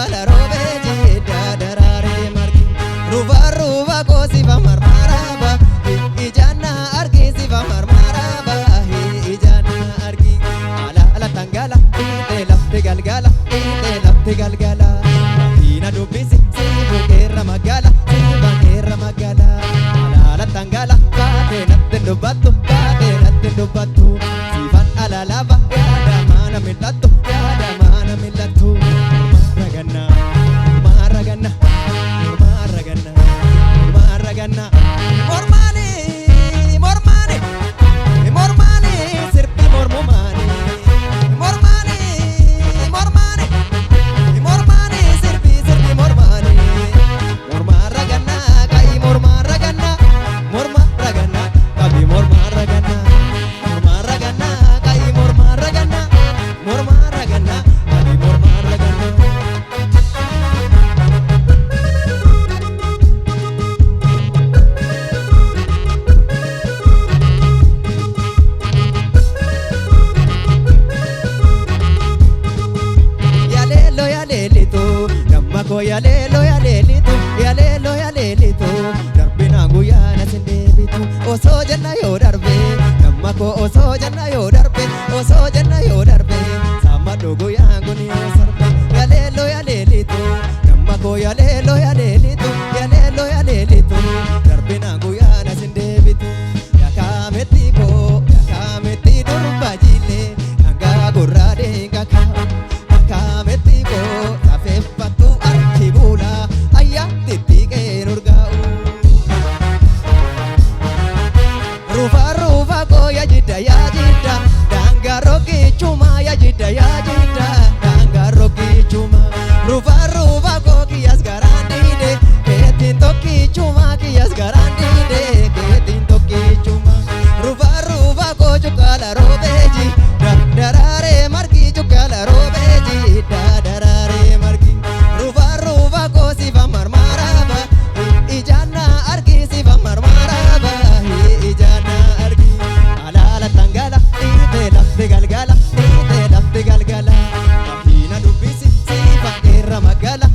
cukkaala roobee jidda daraaree margi ruva koosifa marmaraba ijana argi sifa marmaraba ijana argi ala tangala ite lafte galgala ina dubbisi sibukeerra magala ala tangala baate natte dubbattu sifan alalaba yaada mana millattu maragana mormani sirbi mormumani mormani sirbi mormani mormaragana kai mormaragana kabi mormaragana kai mormaragana kabi mormaragana yalelitu darbina guyana sindebitu oso janna yo darbe namako oso janna yo darbe sama dogo yangu ni sarbe yalelitu namako yalelitu darbina guyana sindebitu yakameti durbajile anga gurade ngaka yakameti tafefatu arkibula ruva ko ya jidda dangaroki chuma ya jidda dangaroki chuma ruva ko kiyas garandide ketin toki chuma ruva ko cukala robeji darare margi cukala robeji darare margi ruva ko siva marmaraba ijana argi siva marmaraba ijana argi ala tangala ite lafte galgala ina dubbisi siva erra magala